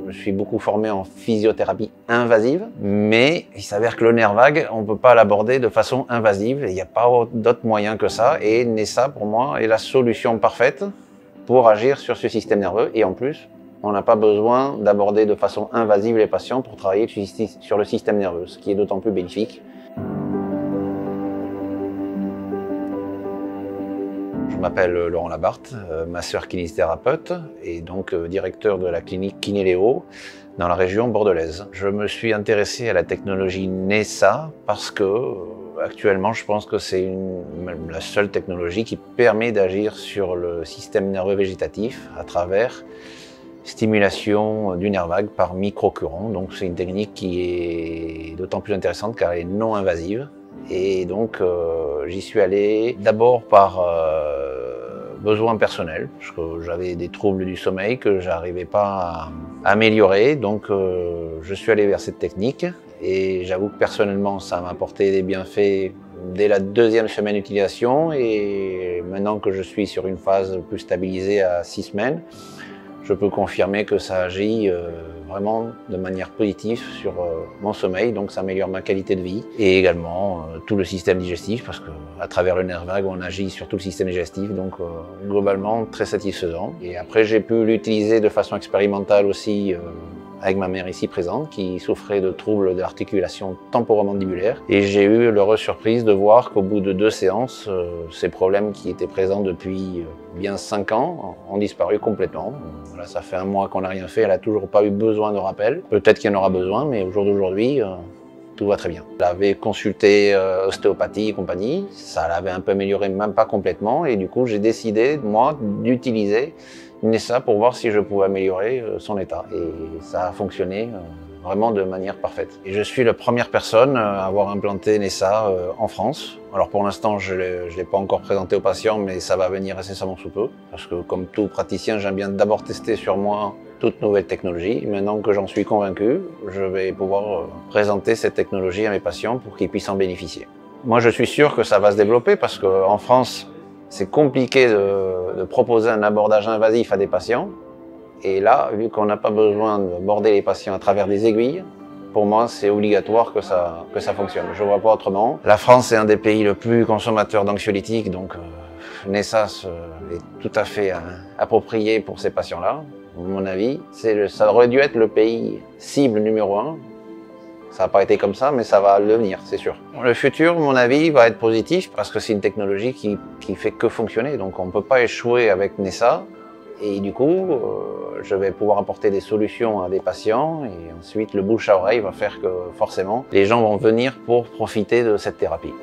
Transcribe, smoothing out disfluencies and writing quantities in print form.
me suis beaucoup formé en physiothérapie invasive, mais il s'avère que le nerf vague, on ne peut pas l'aborder de façon invasive. Il n'y a pas d'autre moyen que ça. Et Nessa, pour moi, est la solution parfaite pour agir sur ce système nerveux. Et en plus, on n'a pas besoin d'aborder de façon invasive les patients pour travailler sur le système nerveux, ce qui est d'autant plus bénéfique. Je m'appelle Laurent Labarthe, masseur kinésithérapeute et donc directeur de la clinique Kinéléo dans la région bordelaise. Je me suis intéressé à la technologie Nessa parce que actuellement je pense que c'est la seule technologie qui permet d'agir sur le système nerveux végétatif à travers stimulation du nerf vague par microcurrent. Donc c'est une technique qui est d'autant plus intéressante car elle est non invasive. Et donc j'y suis allé d'abord par besoin personnel, parce que j'avais des troubles du sommeil que j'arrivais pas à améliorer. Donc je suis allé vers cette technique et j'avoue que personnellement ça m'a apporté des bienfaits dès la deuxième semaine d'utilisation, et maintenant que je suis sur une phase plus stabilisée à 6 semaines, je peux confirmer que ça agit vraiment de manière positive sur mon sommeil, donc ça améliore ma qualité de vie et également tout le système digestif, parce qu'à travers le nerf vague on agit sur tout le système digestif, donc globalement très satisfaisant. Et après j'ai pu l'utiliser de façon expérimentale aussi avec ma mère ici présente qui souffrait de troubles de l'articulation temporomandibulaire, et j'ai eu l'heureuse surprise de voir qu'au bout de 2 séances, ces problèmes qui étaient présents depuis bien 5 ans ont disparu complètement. Voilà, ça fait 1 mois qu'on n'a rien fait, elle n'a toujours pas eu besoin de rappel. Peut-être qu'il y en aura besoin, mais au jour d'aujourd'hui, tout va très bien. Elle avait consulté ostéopathie et compagnie, ça l'avait un peu amélioré, même pas complètement, et du coup j'ai décidé, moi, d'utiliser Nessa pour voir si je pouvais améliorer son état. Et ça a fonctionné vraiment de manière parfaite. Et je suis la première personne à avoir implanté Nessa en France. Alors pour l'instant, je ne l'ai pas encore présenté aux patients, mais ça va venir incessamment sous peu. Parce que comme tout praticien, j'aime bien d'abord tester sur moi toute nouvelle technologie. Maintenant que j'en suis convaincu, je vais pouvoir présenter cette technologie à mes patients pour qu'ils puissent en bénéficier. Moi, je suis sûr que ça va se développer parce qu'en France, c'est compliqué de proposer un abordage invasif à des patients. Et là, vu qu'on n'a pas besoin de border les patients à travers des aiguilles, pour moi, c'est obligatoire que ça fonctionne. Je ne vois pas autrement. La France est un des pays le plus consommateur d'anxiolytiques, donc Nessa est tout à fait approprié pour ces patients-là. À mon avis, ça aurait dû être le pays cible numéro 1. Ça n'a pas été comme ça, mais ça va le devenir, c'est sûr. Le futur, à mon avis, va être positif parce que c'est une technologie qui fait que fonctionner. Donc on ne peut pas échouer avec Nessa. Et du coup, je vais pouvoir apporter des solutions à des patients. Et ensuite, le bouche à oreille va faire que forcément, les gens vont venir pour profiter de cette thérapie.